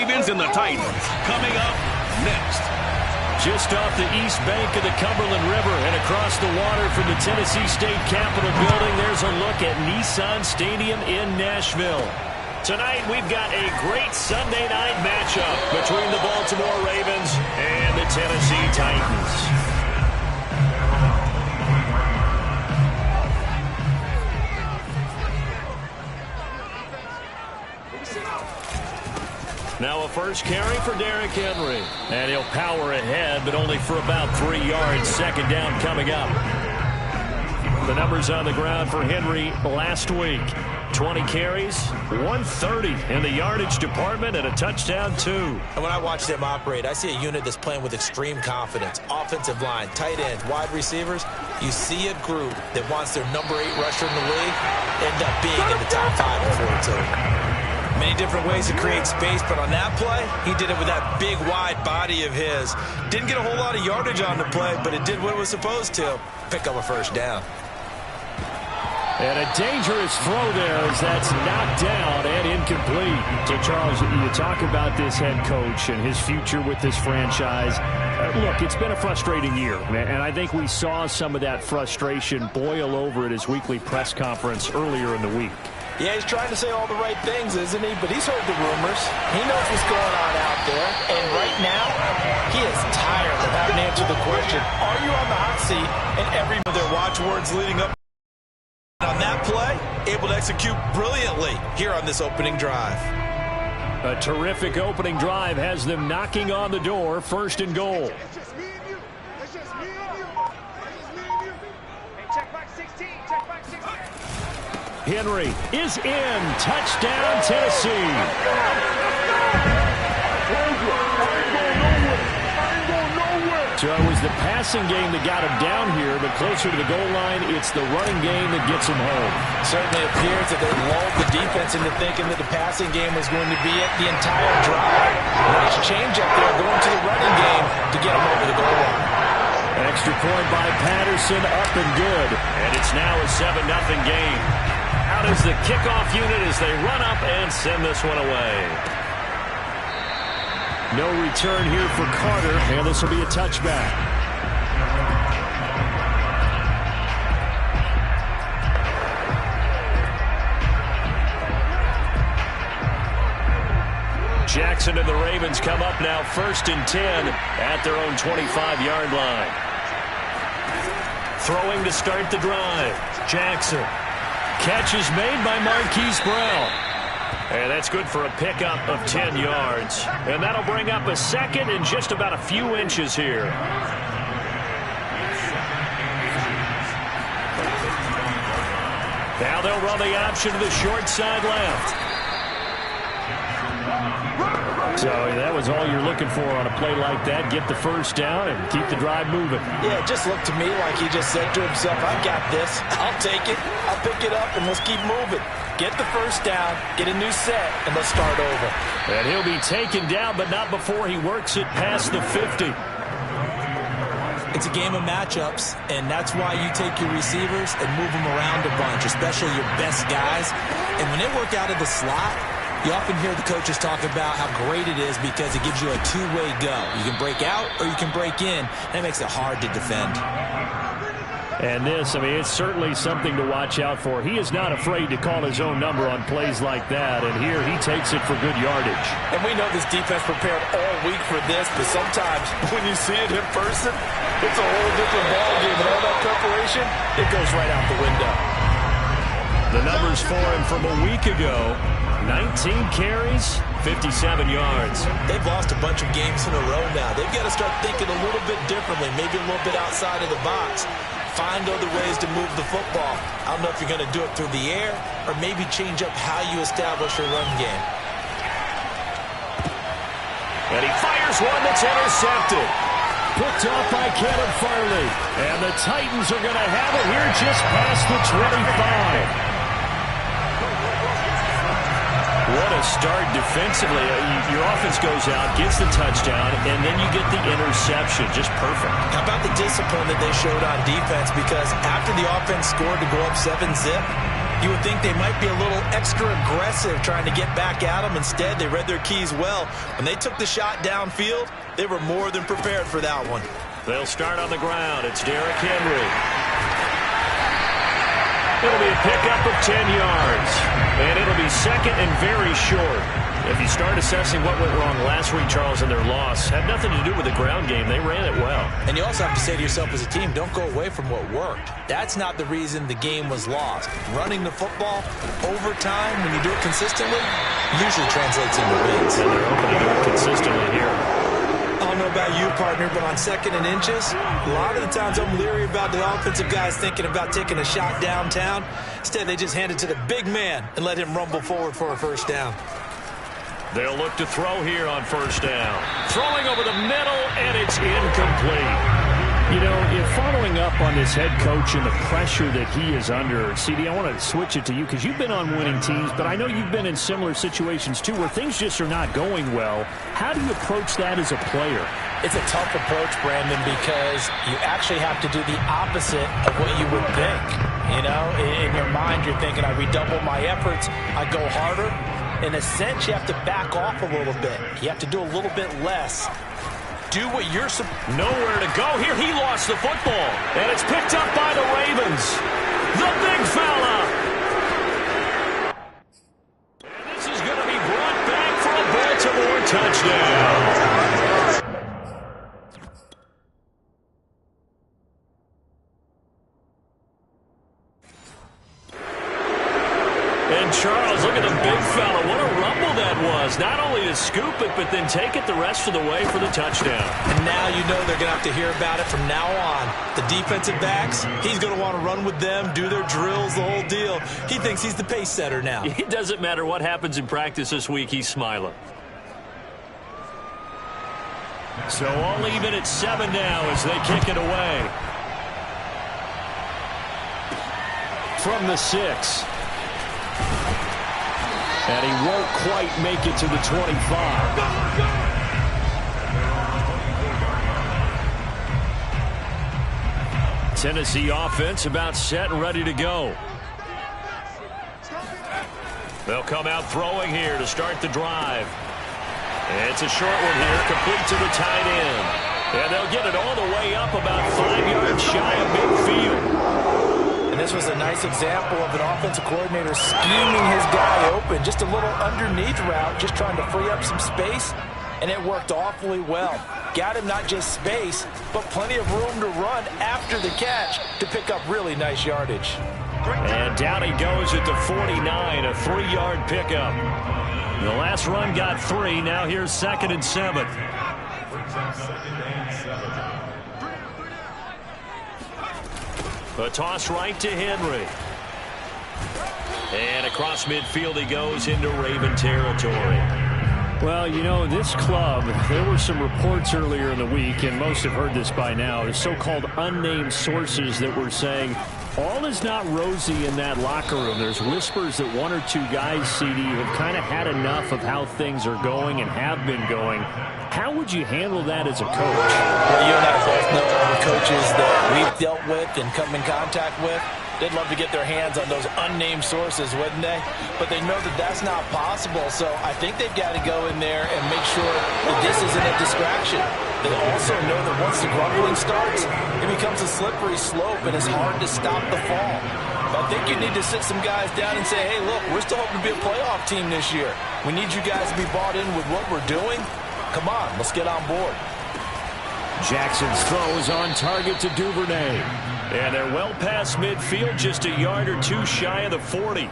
Ravens and the Titans coming up next. Just off the east bank of the Cumberland River and across the water from the Tennessee State Capitol building, there's a look at Nissan Stadium in Nashville. Tonight, we've got a great Sunday night matchup between the Baltimore Ravens and the Tennessee Titans. Now a first carry for Derrick Henry. And he'll power ahead, but only for about 3 yards. Second down coming up. The numbers on the ground for Henry last week. 20 carries, 130 in the yardage department, and a touchdown, too. And when I watch them operate, I see a unit that's playing with extreme confidence. Offensive line, tight ends, wide receivers. You see a group that wants their number 8 rusher in the league end up being in the top 5 before 2. Many different ways to create space, but on that play, he did it with that big, wide body of his. Didn't get a whole lot of yardage on the play, but it did what it was supposed to. Pick up a first down. And a dangerous throw there as that's knocked down and incomplete. So, Charles, you talk about this head coach and his future with this franchise. Look, it's been a frustrating year, and I think we saw some of that frustration boil over at his weekly press conference earlier in the week. Yeah, he's trying to say all the right things, isn't he? But he's heard the rumors. He knows what's going on out there. And right now, he is tired of having to answer the question, are you on the hot seat? And every of their watchwords leading up on that play, able to execute brilliantly here on this opening drive. A terrific opening drive has them knocking on the door, first and goal. Henry is in. Touchdown, Tennessee. So it was the passing game that got him down here, but closer to the goal line, it's the running game that gets him home. Certainly appears that they lulled the defense into thinking that the passing game was going to be it the entire drive. Nice change up there going to the running game to get him over the goal line. An extra point by Patterson, up and good. And it's now a 7-0 game. Out is the kickoff unit as they run up and send this one away. No return here for Carter, and this will be a touchback. Jackson and the Ravens come up now first and 10 at their own 25-yard line. Throwing to start the drive. Jackson. Catch is made by Marquise Brown. And that's good for a pickup of 10 yards. And that'll bring up a second and just about a few inches here. Now they'll run the option to the short side left. So that was all you're looking for on a play like that. Get the first down and keep the drive moving. Yeah, it just looked to me like he just said to himself, I got this. I'll take it. I'll pick it up, and let's keep moving. Get the first down, get a new set, and let's start over. And he'll be taken down, but not before he works it past the 50. It's a game of matchups, and that's why you take your receivers and move them around a bunch, especially your best guys. And when they work out of the slot, you often hear the coaches talk about how great it is because it gives you a two-way go. You can break out or you can break in. That makes it hard to defend. And this, I mean, it's certainly something to watch out for. He is not afraid to call his own number on plays like that, and here he takes it for good yardage. And we know this defense prepared all week for this, but sometimes when you see it in person, it's a whole different ballgame. And all that preparation, it goes right out the window. The numbers for him from a week ago, 19 carries, 57 yards. They've lost a bunch of games in a row now. They've got to start thinking a little bit differently, maybe a little bit outside of the box. Find other ways to move the football. I don't know if you're going to do it through the air or maybe change up how you establish your run game. And he fires one that's intercepted. Picked off by Caleb Farley. And the Titans are going to have it here just past the 25. What a start defensively. Your offense goes out, gets the touchdown, and then you get the interception. Just perfect. How about the discipline that they showed on defense? Because after the offense scored to go up 7-zip, You would think they might be a little extra aggressive trying to get back at them. Instead, they read their keys well. When they took the shot downfield, they were more than prepared for that one. They'll start on the ground. It's Derrick Henry. It'll be a pickup of 10 yards. And it'll be second and very short. If you start assessing what went wrong last week, Charles, in their loss, had nothing to do with the ground game. They ran it well. And you also have to say to yourself as a team, don't go away from what worked. That's not the reason the game was lost. Running the football over time, when you do it consistently, usually translates into wins. And they're hoping to do it consistently here. I don't know about you, partner, but on second and inches, a lot of the times I'm leery about the offensive guys thinking about taking a shot downtown. Instead, they just hand it to the big man and let him rumble forward for a first down. They'll look to throw here on first down. Throwing over the middle, and it's incomplete. You know, following up on this head coach and the pressure that he is under, CD, I want to switch it to you because you've been on winning teams, but I know you've been in similar situations too where things just are not going well. How do you approach that as a player? It's a tough approach, Brandon, because you actually have to do the opposite of what you would think. You know, in your mind, you're thinking, I redouble my efforts, I go harder. In a sense, you have to back off a little bit. You have to do a little bit less. Do what you're supposed. Nowhere to go here. He lost the football. And it's picked up by the Ravens. The big fella. And this is going to be brought back for a Baltimore touchdown. And Charles, look at the big fella. What a rumble that was. Not only to scoop it, but then take it the rest of the way for the touchdown. And now you know they're going to have to hear about it from now on. The defensive backs, he's going to want to run with them, do their drills, the whole deal. He thinks he's the pace setter now. It doesn't matter what happens in practice this week, he's smiling. So all even at 7 now as they kick it away. From the 6. And he won't quite make it to the 25. Tennessee offense about set and ready to go. They'll come out throwing here to start the drive. It's a short one here, complete to the tight end. And they'll get it all the way up about 5 yards shy of midfield. And this was a nice example of an offensive coordinator scheming his guy open. Just a little underneath route, just trying to free up some space, and it worked awfully well. Got him not just space, but plenty of room to run after the catch to pick up really nice yardage. And down he goes at the 49, a 3-yard pickup. The last run got 3, now here's 2nd and 7. A toss right to Henry. And across midfield he goes into Raven territory. Well, you know, this club, there were some reports earlier in the week, and most have heard this by now, the so-called unnamed sources that were saying all is not rosy in that locker room. There's whispers that 1 or 2 guys, CD, have kind of had enough of how things are going and have been going. How would you handle that as a coach? Well, you and I both know all the coaches that we've dealt with and come in contact with. They'd love to get their hands on those unnamed sources, wouldn't they? But they know that that's not possible, so I think they've got to go in there and make sure that this isn't a distraction. They also know that once the grumbling starts, it becomes a slippery slope, and it's hard to stop the fall. But I think you need to sit some guys down and say, hey, look, we're still hoping to be a playoff team this year. We need you guys to be bought in with what we're doing. Come on, let's get on board. Jackson's throw is on target to Duvernay. And they're well past midfield, just a yard or 2 shy of the 40.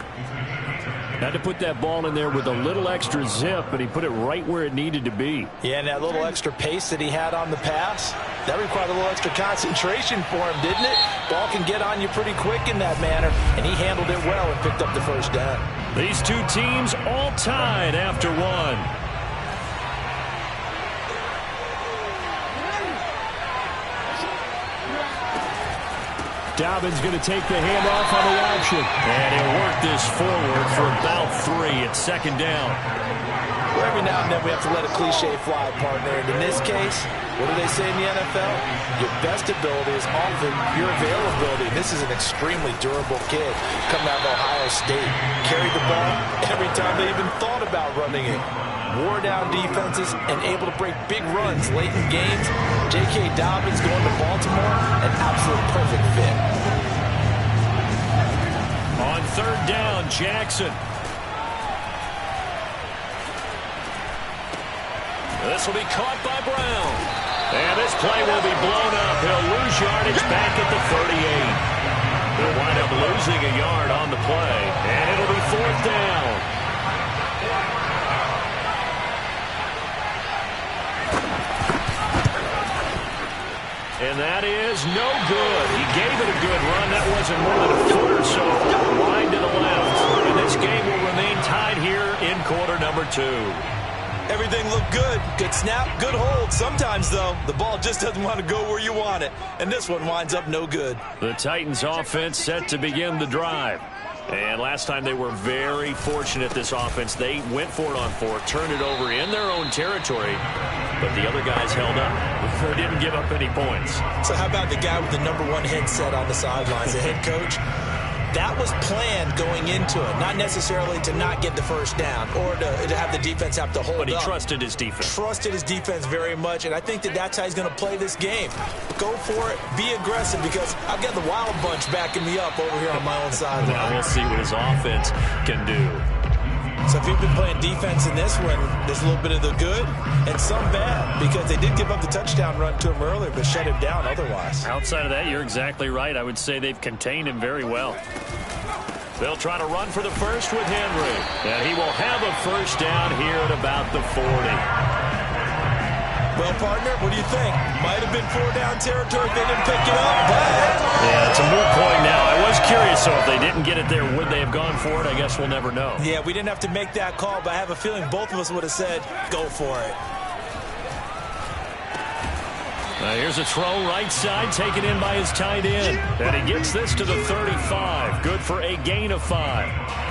Had to put that ball in there with a little extra zip, but he put it right where it needed to be. Yeah, and that little extra pace that he had on the pass, that required a little extra concentration for him, didn't it? Ball can get on you pretty quick in that manner, and he handled it well and picked up the first down. These two teams all tied after 1. Dobbins going to take the handoff on the option. And he'll work this forward for about 3 at 2nd down. Well, every now and then we have to let a cliche fly, partner. And in this case, what do they say in the NFL? Your best ability is often your availability. And this is an extremely durable kid coming out of Ohio State. Carried the ball every time they even thought about running it. Wore down defenses and able to break big runs late in games. J.K. Dobbins going to Baltimore, an absolute perfect fit. On third down, Jackson. This will be caught by Brown. And this play will be blown up. He'll lose yardage back at the 38. They'll wind up losing a yard on the play. And it'll be fourth down. And that is no good. He gave it a good run. That wasn't more than a foot or so wide to the left. And this game will remain tied here in quarter number 2. Everything looked good. Good snap, good hold. Sometimes, though, the ball just doesn't want to go where you want it. And this one winds up no good. The Titans offense set to begin the drive. And last time they were very fortunate, this offense. They went for it on 4, turned it over in their own territory, but the other guys held up. They didn't give up any points. So how about the guy with the number 1 headset on the sidelines, the head coach? That was planned going into it, not necessarily to not get the first down or to have the defense have to hold up. But he trusted his defense. Trusted his defense very much, and I think that's how he's going to play this game. Go for it, be aggressive, because I've got the Wild Bunch backing me up over here on my own sideline. Now we'll see what his offense can do. So if you've been playing defense in this one, there's a little bit of the good and some bad, because they did give up the touchdown run to him earlier, but shut him down otherwise. Outside of that, you're exactly right. I would say they've contained him very well. They'll try to run for the first with Henry. And he will have a first down here at about the 40. Well, partner, what do you think? Might have been 4-down territory if they didn't pick it up, but... Yeah, it's a moot point now. I was curious, so if they didn't get it there, would they have gone for it? I guess we'll never know. Yeah, we didn't have to make that call, but I have a feeling both of us would have said, go for it. Here's a throw right side taken in by his tight end. And he gets this to the 35. Good for a gain of 5.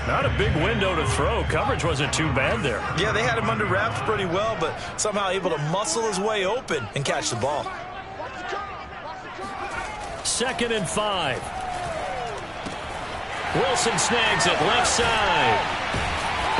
Not a big window to throw. Coverage wasn't too bad there. Yeah, they had him under wraps pretty well, but somehow able to muscle his way open and catch the ball. 2nd and 5. Wilson snags it left side.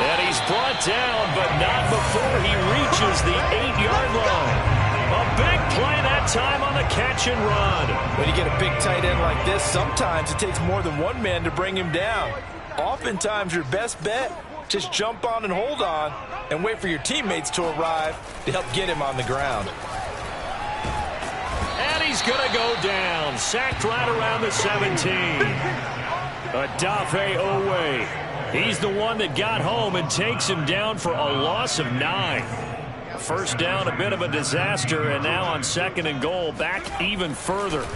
And he's brought down, but not before he reaches the 8-yard line. A big play that time on the catch and run. When you get a big tight end like this, sometimes it takes more than one man to bring him down. Oftentimes, your best bet, just jump on and hold on and wait for your teammates to arrive to help get him on the ground. And he's going to go down. Sacked right around the 17. Odafe Oweh. He's the one that got home and takes him down for a loss of 9. First down, a bit of a disaster, and now on 2nd and goal, back even further.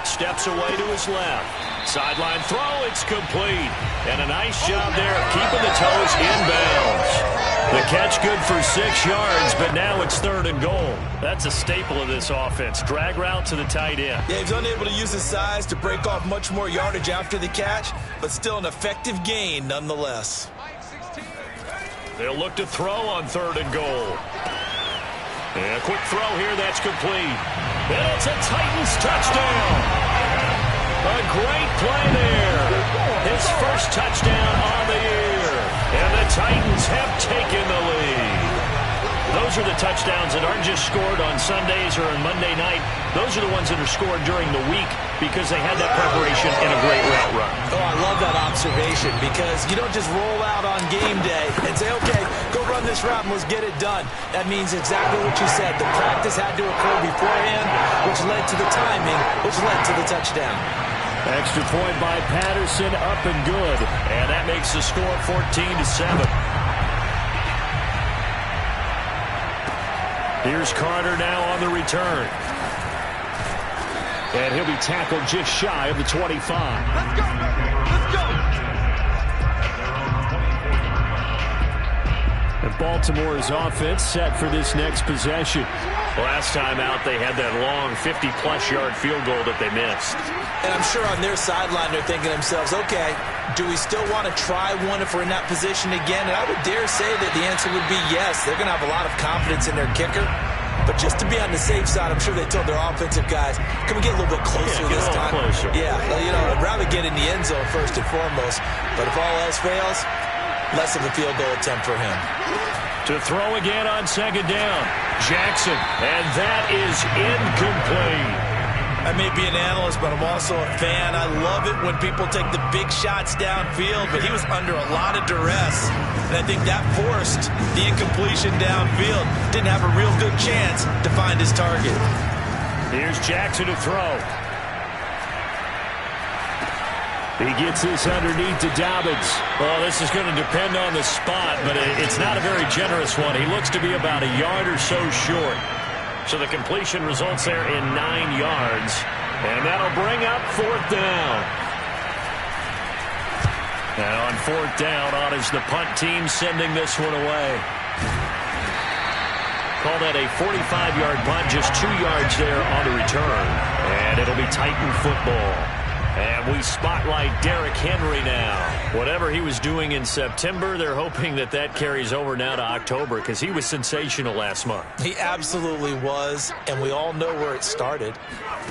Steps away to his left. Sideline throw, it's complete. And a nice job there of keeping the toes inbounds. The catch good for 6 yards, but now it's 3rd and goal. That's a staple of this offense. Drag route to the tight end. Yeah, he's unable to use his size to break off much more yardage after the catch, but still an effective gain nonetheless. They'll look to throw on 3rd and goal. And a quick throw here, that's complete. And it's a Titans touchdown. A great play there. His first touchdown on the year. And the Titans have taken the lead. Those are the touchdowns that aren't just scored on Sundays or on Monday night. Those are the ones that are scored during the week because they had that preparation and a great route run. Oh, I love that observation, because you don't just roll out on game day and say, okay, go run this route and let's get it done. That means exactly what you said. The practice had to occur beforehand, which led to the timing, which led to the touchdown. Extra point by Patterson, up and good. And that makes the score 14-7. Here's Carter now on the return. And he'll be tackled just shy of the 25. Let's go! Let's go! And Baltimore's offense set for this next possession. Last time out, they had that long 50-plus yard field goal that they missed. And I'm sure on their sideline they're thinking to themselves, okay, do we still want to try one if we're in that position again? And I would dare say that the answer would be yes. They're going to have a lot of confidence in their kicker. But just to be on the safe side, I'm sure they told their offensive guys, can we get a little bit closer this time? Closer. Yeah, I'd rather get in the end zone first and foremost. But if all else fails, less of a field goal attempt for him. To throw again on second down. Jackson, and that is incomplete. I may be an analyst, but I'm also a fan. I love it when people take the big shots downfield, but he was under a lot of duress. And I think that forced the incompletion downfield. Didn't have a real good chance to find his target. Here's Jackson to throw. He gets this underneath to Dobbins. Well, this is going to depend on the spot, but it's not a very generous one. He looks to be about a yard or so short. So the completion results there in 9 yards. And that'll bring up fourth down. And on fourth down, on is the punt team sending this one away. Call that a 45-yard punt, just 2 yards there on the return. And it'll be Titan football. And we spotlight Derrick Henry now. Whatever he was doing in September, they're hoping that that carries over now to October because he was sensational last month. He absolutely was, and we all know where it started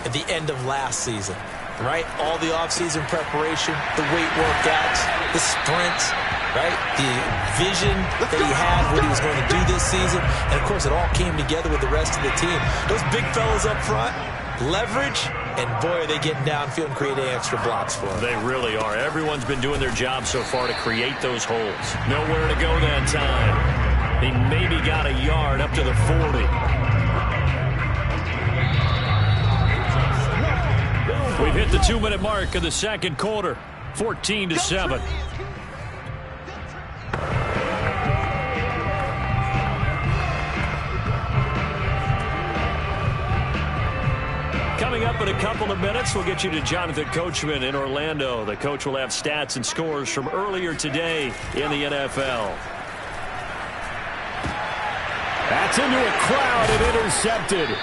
at the end of last season, right? All the offseason preparation, the weight workouts, the sprints, right? The vision that he had, what he was going to do this season, and, of course, it all came together with the rest of the team. Those big fellas up front, leverage, and boy, are they getting downfield and creating extra blocks for them. They really are. Everyone's been doing their job so far to create those holes. Nowhere to go that time. He maybe got a yard up to the 40. We've hit the 2-minute mark of the second quarter. 14-7. Coming up in a couple of minutes, we'll get you to Jonathan Coachman in Orlando. The coach will have stats and scores from earlier today in the NFL. That's into a crowd and intercepted.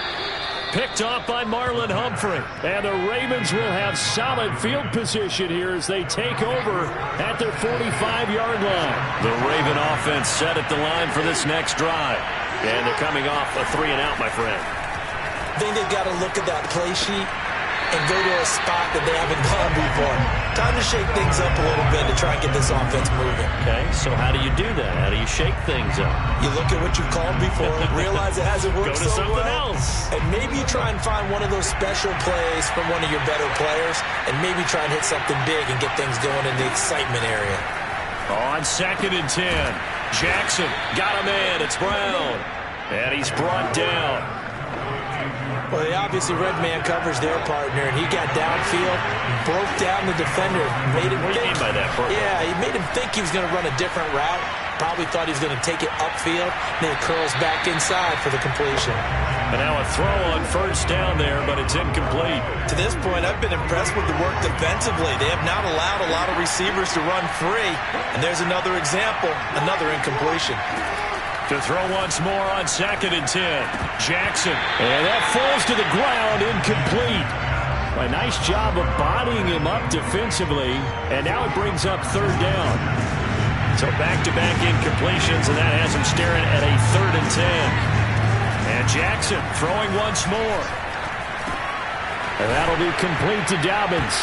Picked off by Marlon Humphrey. And the Ravens will have solid field position here as they take over at their 45-yard line. The Raven offense set at the line for this next drive. And they're coming off a 3-and-out, my friend. I think they've got to look at that play sheet and go to a spot that they haven't gone before. Time to shake things up a little bit to try and get this offense moving. Okay, so how do you do that? How do you shake things up? You look at what you've called before, realize it hasn't worked so well. Go to something else. And maybe you try and find one of those special plays from one of your better players, and maybe try and hit something big and get things going in the excitement area. On 2nd and 10, Jackson got a man. It's Brown. And he's brought down. Well, they obviously red man covers their partner, and he got downfield, broke down the defender, made him think. What do you mean by that? Yeah, he made him think he was going to run a different route. Probably thought he was going to take it upfield, then it curls back inside for the completion. And now a throw on first down there, but it's incomplete. To this point, I've been impressed with the work defensively. They have not allowed a lot of receivers to run free. And there's another example, another incompletion. To throw once more on 2nd and 10. Jackson. And that falls to the ground, incomplete. A nice job of bodying him up defensively. And now it brings up 3rd down. So back-to-back incompletions, and that has him staring at a 3rd and 10. And Jackson throwing once more. And that'll be complete to Dobbins.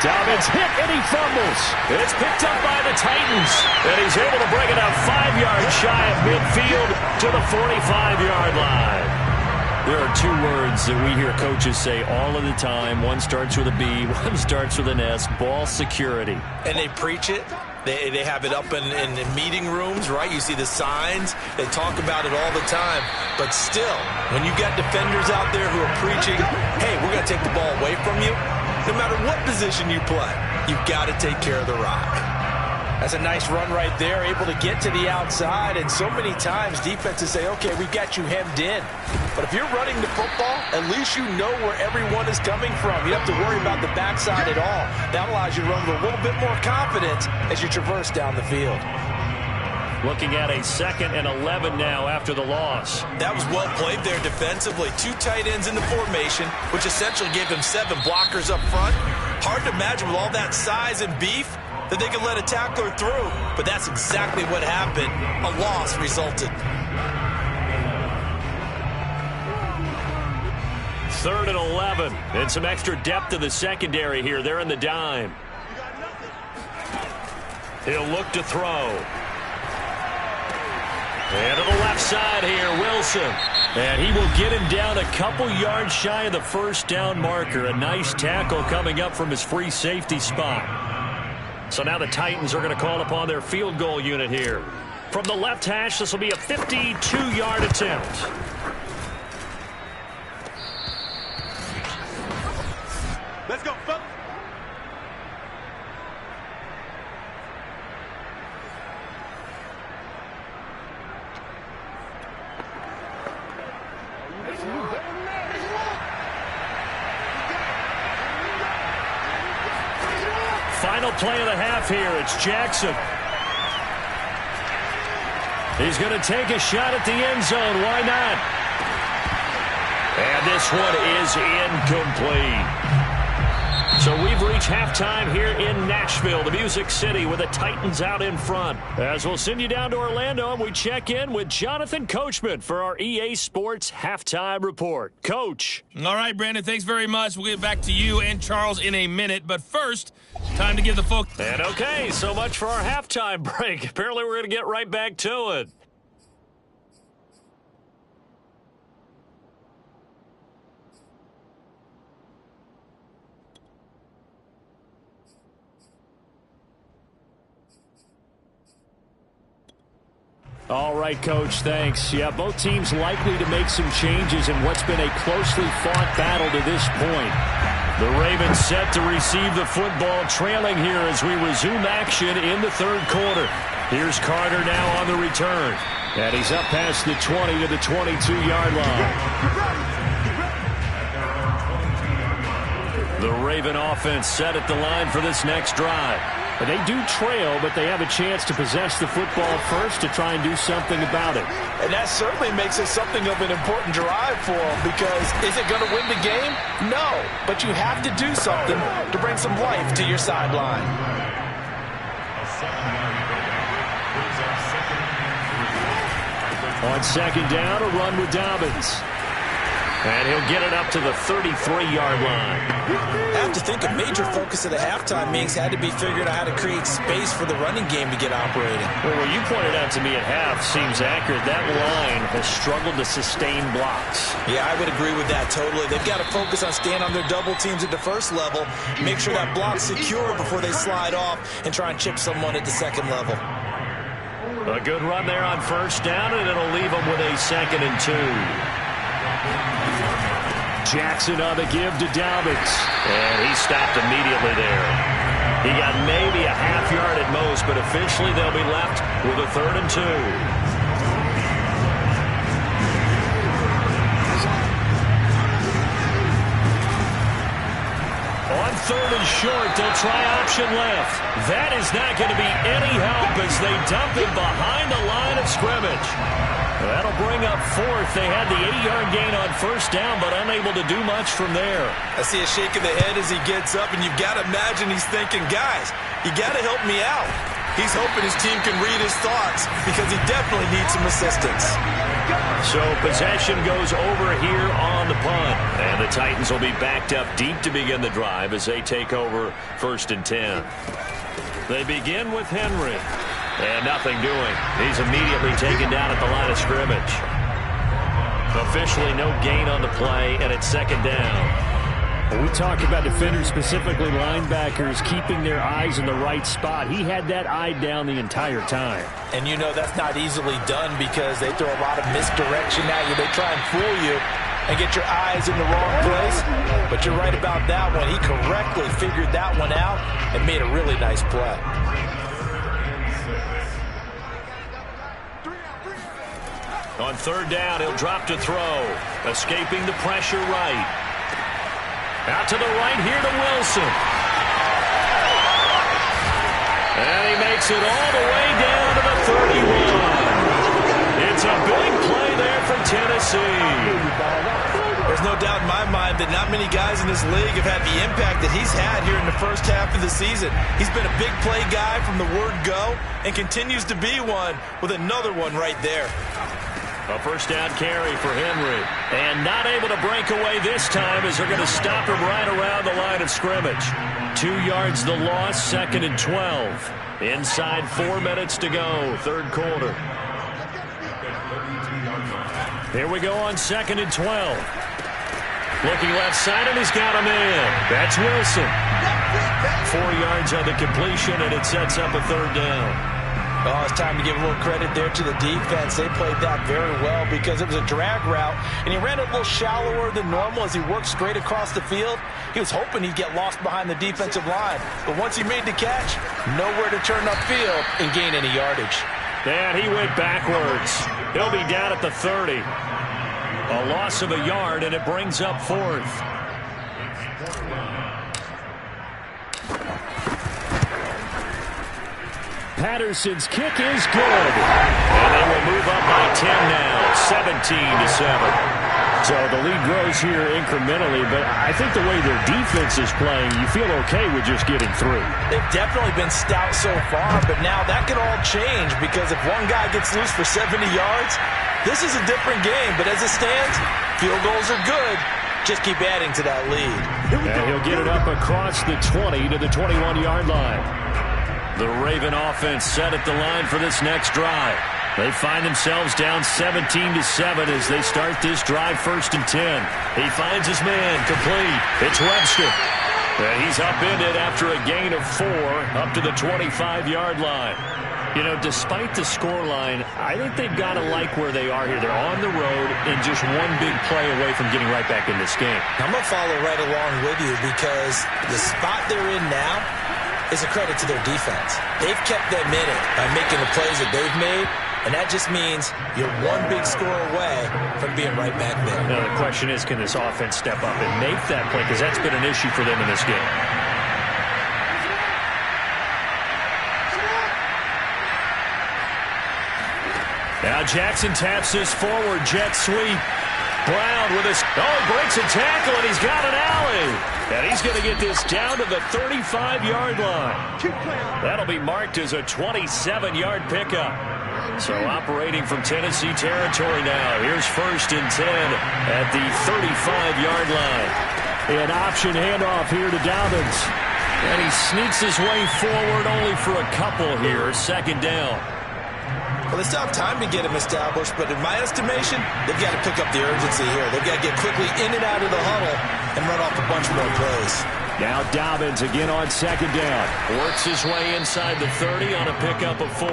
Dobbins hit and he fumbles. It's picked up by the Titans. And he's able to bring it up 5 yards shy of midfield to the 45-yard line. There are 2 words that we hear coaches say all of the time. One starts with a B, one starts with an S. Ball security. And they preach it. They have it up in meeting rooms, right? You see the signs. They talk about it all the time. But still, when you got defenders out there who are preaching, hey, we're going to take the ball away from you, no matter what position you play, you've got to take care of the rock. That's a nice run right there, able to get to the outside. And so many times defenses say, okay, we've got you hemmed in. But if you're running the football, at least you know where everyone is coming from. You don't have to worry about the backside at all. That allows you to run with a little bit more confidence as you traverse down the field. Looking at a 2nd and 11 now after the loss. That was well played there defensively. 2 tight ends in the formation, which essentially gave them 7 blockers up front. Hard to imagine with all that size and beef that they could let a tackler through. But that's exactly what happened. A loss resulted. 3rd and 11. And some extra depth in the secondary here. They're in the dime. He'll look to throw. And to the left side here, Wilson. And he will get him down a couple yards shy of the first down marker. A nice tackle coming up from his free safety spot. So now the Titans are going to call upon their field goal unit here. From the left hash, this will be a 52-yard attempt. Let's go, fellas. Final play of the half here. It's Jackson. He's going to take a shot at the end zone. Why not? And this one is incomplete. So we've reached halftime here in Nashville, the Music City, with the Titans out in front. As we'll send you down to Orlando, and we check in with Jonathan Coachman for our EA Sports Halftime Report. Coach. All right, Brandon, thanks very much. We'll get back to you and Charles in a minute. But first, time to give the folks... And okay, so much for our halftime break. Apparently we're going to get right back to it. All right, Coach, thanks. Yeah, both teams likely to make some changes in what's been a closely fought battle to this point. The Ravens set to receive the football, trailing here as we resume action in the 3rd quarter. Here's Carter now on the return. And he's up past the 20 to the 22-yard line. The Raven offense set at the line for this next drive. But they do trail, but they have a chance to possess the football first to try and do something about it. And that certainly makes it something of an important drive for them, because is it going to win the game? No, but you have to do something to bring some life to your sideline. On 2nd down, a run with Dobbins. And he'll get it up to the 33-yard line. I have to think a major focus of the halftime meetings had to be figuring out how to create space for the running game to get operating. Well, what you pointed out to me at half seems accurate. That line has struggled to sustain blocks. Yeah, I would agree with that totally. They've got to focus on staying on their double teams at the first level, make sure that block's secure before they slide off and try and chip someone at the 2nd level. A good run there on 1st down, and it'll leave them with a 2nd and 2. Jackson on the give to Dobbins. And he stopped immediately there. He got maybe a half yard at most, but officially they'll be left with a 3rd and 2. On 3rd and short, they'll try option left. That is not going to be any help as they dump him behind the line of scrimmage. That'll bring up 4th. They had the 8-yard gain on 1st down, but unable to do much from there. I see a shake of the head as he gets up, and you've got to imagine he's thinking, guys, you got to help me out. He's hoping his team can read his thoughts because he definitely needs some assistance. So possession goes over here on the punt. And the Titans will be backed up deep to begin the drive as they take over 1st and 10. They begin with Henry. And nothing doing. He's immediately taken down at the line of scrimmage. Officially no gain on the play, and it's 2nd down. When we talk about defenders, specifically linebackers, keeping their eyes in the right spot. He had that eye down the entire time. And you know that's not easily done because they throw a lot of misdirection at you. They try and fool you and get your eyes in the wrong place. But you're right about that one. He correctly figured that one out and made a really nice play. On 3rd down, he'll drop to throw. Escaping the pressure right. Out to the right here to Wilson. And he makes it all the way down to the 31. Tennessee. There's no doubt in my mind that not many guys in this league have had the impact that he's had here in the first half of the season. He's been a big play guy from the word go and continues to be one with another one right there. A first down carry for Henry. And not able to break away this time as they're going to stop him right around the line of scrimmage. 2 yards the loss, 2nd and 12. Inside 4 minutes to go, third quarter. Here we go on 2nd and 12. Looking left side, and he's got him in. That's Wilson. 4 yards on the completion, and it sets up a third down. Oh, it's time to give a little credit there to the defense. They played that very well because it was a drag route, and he ran it a little shallower than normal as he worked straight across the field. He was hoping he'd get lost behind the defensive line, but once he made the catch, nowhere to turn upfield and gain any yardage. And he went backwards. He'll be down at the 30. A loss of a yard, and it brings up 4th. Patterson's kick is good. And they will move up by 10 now, 17-7. So the lead grows here incrementally, but I think the way their defense is playing, you feel okay with just getting through. They've definitely been stout so far, but now that could all change because if one guy gets loose for 70 yards, this is a different game. But as it stands, field goals are good. Just keep adding to that lead. And he'll get it up across the 20 to the 21-yard line. The Raven offense set at the line for this next drive. They find themselves down 17-7 as they start this drive, 1st and 10. He finds his man, complete. It's Webster. And he's upended after a gain of 4 up to the 25-yard line. You know, despite the scoreline, I think they've got to like where they are here. They're on the road and just one big play away from getting right back in this game. I'm going to follow right along with you because the spot they're in now is a credit to their defense. They've kept them in it by making the plays that they've made, and that just means you're one big score away from being right back there. Now, the question is, can this offense step up and make that play? Because that's been an issue for them in this game. Now Jackson taps this forward, jet sweep. Brown with his, breaks a tackle, and he's got an alley. And he's going to get this down to the 35-yard line. That'll be marked as a 27-yard pickup. So operating from Tennessee territory now. Here's 1st and 10 at the 35-yard line. An option handoff here to Dobbins. And he sneaks his way forward only for a couple here. 2nd down. Well, they still have time to get him established, but in my estimation, they've got to pick up the urgency here. They've got to get quickly in and out of the huddle and run off a bunch more plays. Now Dobbins again on 2nd down. Works his way inside the 30 on a pickup of 4.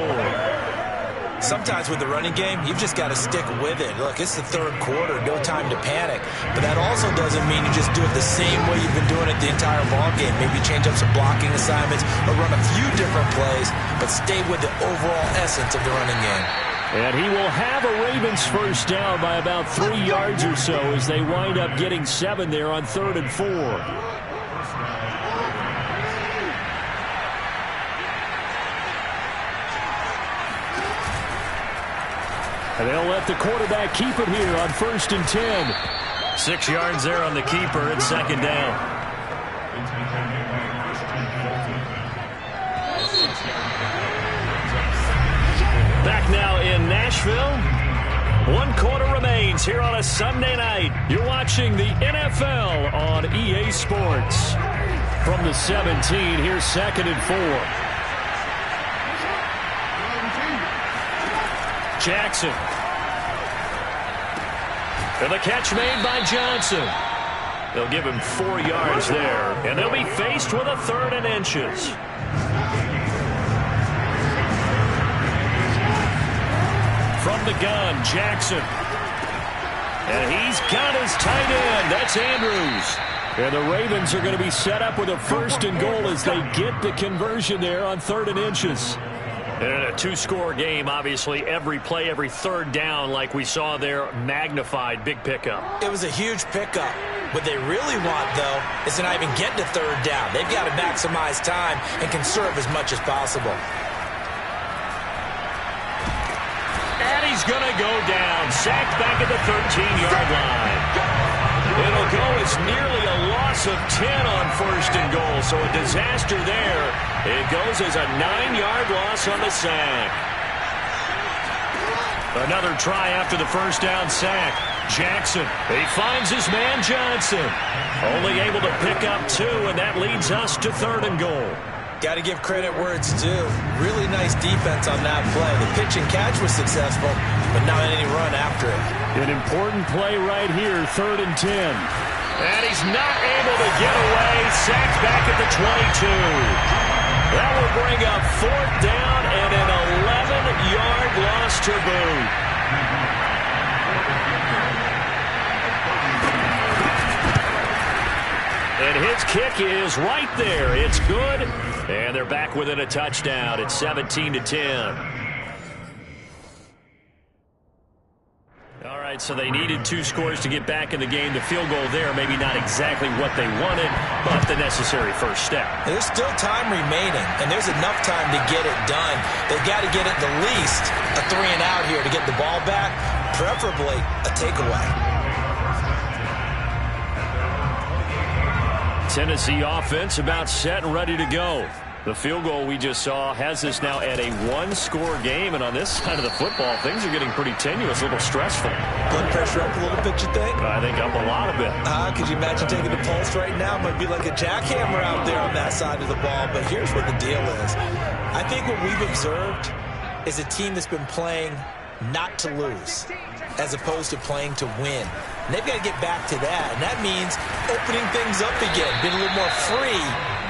Sometimes with the running game, you've just got to stick with it. Look, it's the 3rd quarter, no time to panic. But that also doesn't mean you just do it the same way you've been doing it the entire ball game. Maybe change up some blocking assignments or run a few different plays, but stay with the overall essence of the running game. And he will have a Ravens first down by about 3 yards or so as they wind up getting 7 there on 3rd and 4. And they'll let the quarterback keep it here on 1st and 10. 6 yards there on the keeper at 2nd down. Back now in Nashville. 1 quarter remains here on a Sunday night. You're watching the NFL on EA Sports. From the 17, here's 2nd and 4. Jackson. And the catch made by Johnson. They'll give him 4 yards there. And they'll be faced with a 3rd and inches. From the gun, Jackson. And he's got his tight end. That's Andrews. And the Ravens are going to be set up with a 1st and goal as they get the conversion there on 3rd and inches. And a 2-score game, obviously, every play, every 3rd down, like we saw there, magnified, big pickup. It was a huge pickup. What they really want, though, is to not even get to 3rd down. They've got to maximize time and conserve as much as possible. And And he's going to go down. Sacked back at the 13-yard line. It'll go as nearly a loss of 10 on 1st and goal. So a disaster there. It goes as a 9-yard loss on the sack. Another try after the first down sack. Jackson, he finds his man Johnson. Only able to pick up 2, and that leads us to 3rd and goal. Got to give credit where it's due. Really nice defense on that play. The pitch and catch was successful, but not any run after it. An important play right here, 3rd and 10. And he's not able to get away. Sacked back at the 22. That will bring up 4th down and an 11-yard loss to boot. And his kick is right there. It's good. And they're back within a touchdown. It's 17-10. All right, so they needed 2 scores to get back in the game. The field goal there, maybe not exactly what they wanted, but the necessary first step. There's still time remaining, and there's enough time to get it done. They've got to get it the least a 3-and-out here to get the ball back, preferably a takeaway. Tennessee offense about set and ready to go. The field goal we just saw has us now at a 1-score game, and on this side of the football, things are getting pretty tenuous, a little stressful. Blood pressure up a little bit, you think? I think up a lot of it. Could you imagine taking the pulse right now? Might be like a jackhammer out there on that side of the ball, but here's what the deal is. I think what we've observed is a team that's been playing not to lose, as opposed to playing to win. And they've got to get back to that, and that means opening things up again, being a little more free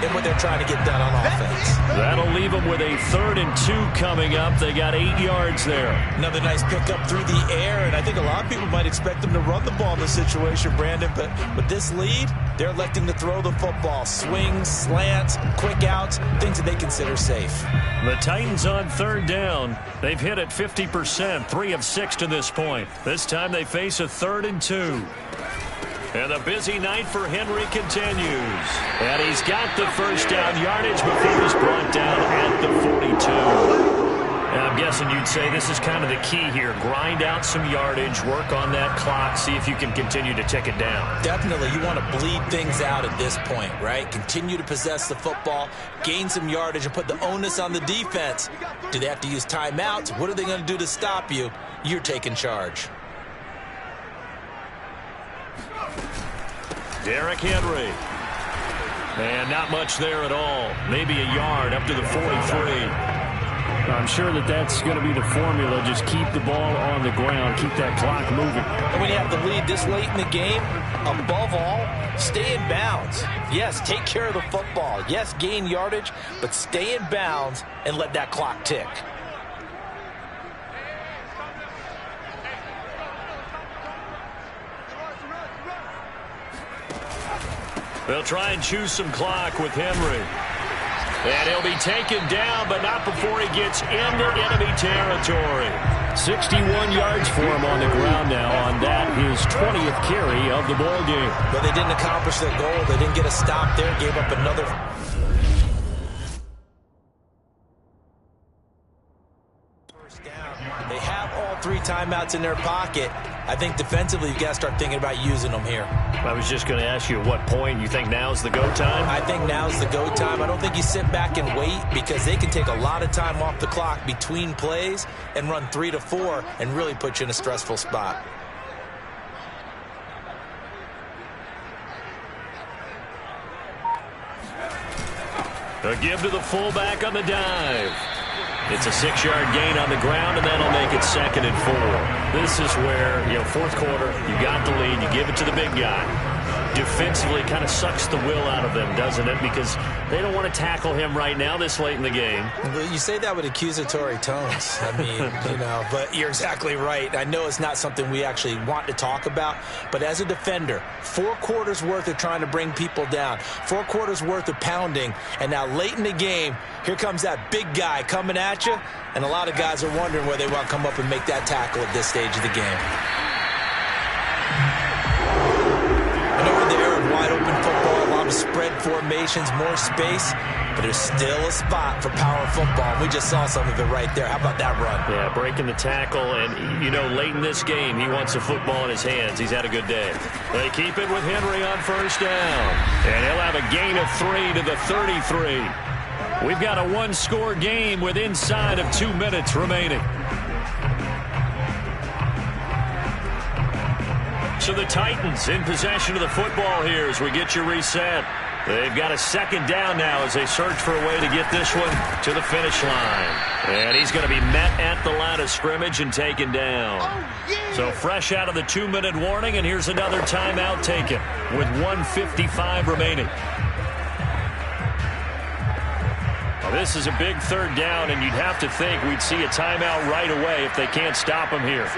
in what they're trying to get done on offense. That'll leave them with a 3rd and 2 coming up. They got 8 yards there. Another nice pickup through the air, and I think a lot of people might expect them to run the ball in this situation, Brandon, but with this lead, they're electing to throw the football. Swings, slants, quick outs, things that they consider safe. The Titans on 3rd down. They've hit it 50%, 3 of 6 to this point. This time they face a 3rd and 2. And the busy night for Henry continues. And he's got the first down yardage before he's brought down at the 42. And I'm guessing you'd say this is kind of the key here. Grind out some yardage, work on that clock, see if you can continue to tick it down. Definitely. You want to bleed things out at this point, right? Continue to possess the football, gain some yardage, and put the onus on the defense. Do they have to use timeouts? What are they going to do to stop you? You're taking charge. Derrick Henry. And not much there at all. Maybe a yard up to the 43. I'm sure that's going to be the formula. Just keep the ball on the ground. Keep that clock moving. And when you have the lead this late in the game, above all, stay in bounds. Yes, take care of the football. Yes, gain yardage, but stay in bounds and let that clock tick. They'll try and choose some clock with Henry. And he'll be taken down, but not before he gets into enemy territory. 61 yards for him on the ground now on that, his 20th carry of the ball game. But they didn't accomplish their goal. They didn't get a stop there, gave up another. First down. They have all 3 timeouts in their pocket. I think defensively you've got to start thinking about using them here. I was just going to ask you at what point you think now's the go time? I think now's the go time. I don't think you sit back and wait because they can take a lot of time off the clock between plays and run 3 to 4 and really put you in a stressful spot. A give to the fullback on the dive. It's a 6-yard gain on the ground, and that'll make it 2nd and 4. This is where, fourth quarter, you got the lead, you give it to the big guy. Defensively kind of sucks the will out of them, doesn't it? Because they don't want to tackle him right now this late in the game. You say that with accusatory tones. I mean, but you're exactly right. I know it's not something we actually want to talk about, but as a defender, 4 quarters worth of trying to bring people down, 4 quarters worth of pounding, and now late in the game, here comes that big guy coming at you, and a lot of guys are wondering where they want to come up and make that tackle at this stage of the game. And over there in wide open football, a lot of spread formations, more space, but there's still a spot for power football. We just saw some of it right there. How about that run? Yeah, breaking the tackle, and, you know, late in this game, he wants the football in his hands. He's had a good day. They keep it with Henry on first down, and he'll have a gain of 3 to the 33. We've got a one-score game with inside of 2 minutes remaining. So the Titans in possession of the football here as we get you reset. They've got a second down now as they search for a way to get this one to the finish line. And he's going to be met at the line of scrimmage and taken down. So fresh out of the 2-minute warning, and here's another timeout taken with 1:55 remaining. Now this is a big third down, and you'd have to think we'd see a timeout right away if they can't stop him here.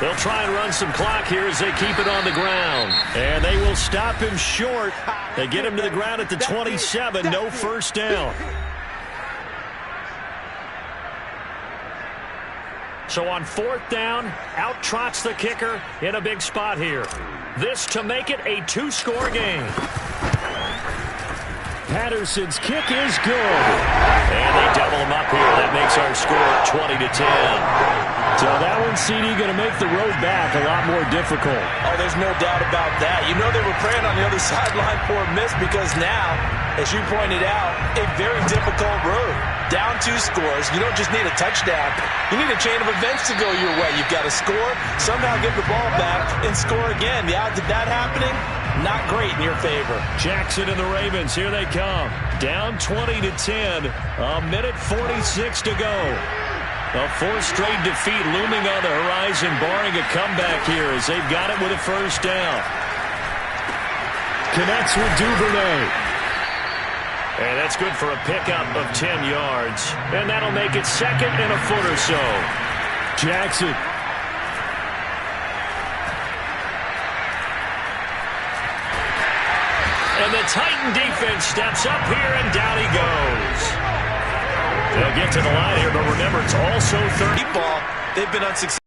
They'll try and run some clock here as they keep it on the ground. And they will stop him short. They get him to the ground at the 27. No first down. So on fourth down, out trots the kicker in a big spot here. This to make it a 2-score game. Patterson's kick is good. And they double him up here. That makes our score 20 to 10. So that one, CD, going to make the road back a lot more difficult. Oh, there's no doubt about that. You know they were praying on the other sideline for a miss because now, as you pointed out, a very difficult road. Down 2 scores. You don't just need a touchdown. You need a chain of events to go your way. You've got to score, somehow get the ball back, and score again. The odds of that happening, not great in your favor. Jackson and the Ravens, here they come. Down 20 to 10. A minute 46 to go. A 4th straight defeat looming on the horizon, barring a comeback here as they've got it with a first down. Connects with Duvernay. And that's good for a pickup of 10 yards. And that'll make it second and a foot or so. Jackson. And the Titan defense steps up here, and down he goes. They'll get to the line here, but remember, it's also 30 ball. They've been unsuccessful.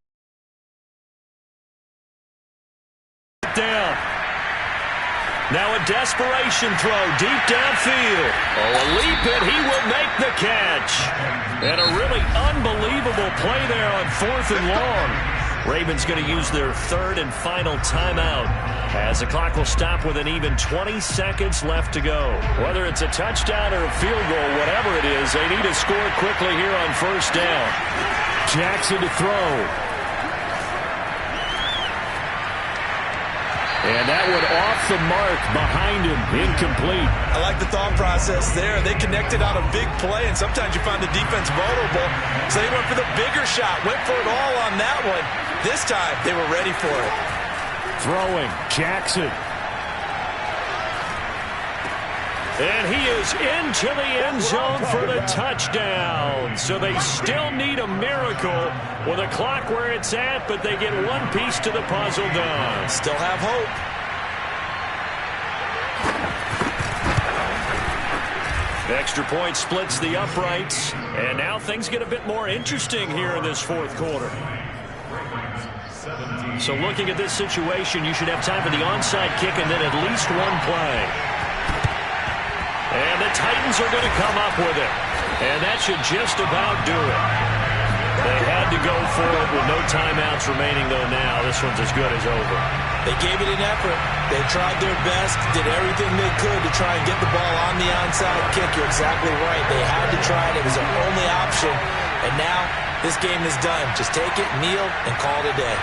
Down. Now a desperation throw deep downfield. Oh, a leap, and he will make the catch. And a really unbelievable play there on 4th and long. Ravens going to use their 3rd and final timeout as the clock will stop with an even 20 seconds left to go. Whether it's a touchdown or a field goal, whatever it is, they need to score quickly here on first down. Jackson to throw. And that one off the mark behind him, incomplete. I like the thought process there. They connected on a big play, and sometimes you find the defense vulnerable. So they went for the bigger shot, went for it all on that one. This time, they were ready for it. Throwing, Jackson. And he is into the end zone for the touchdown. So they still need a miracle with a clock where it's at, but they get one piece to the puzzle done. Still have hope. The extra point splits the uprights, and now things get a bit more interesting here in this 4th quarter. So looking at this situation, you should have time for the onside kick and then at least one play. And the Titans are going to come up with it. And that should just about do it. They had to go for it with no timeouts remaining, though now this one's as good as over. They gave it an effort. They tried their best, did everything they could to try and get the ball on the onside kick. You're exactly right. They had to try it. It was their only option. And now this game is done. Just take it, kneel, and call it a day.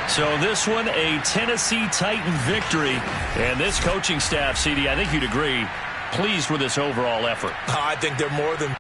So this one, a Tennessee Titan victory. And this coaching staff, CD, I think you'd agree, pleased with this overall effort. I think they're more than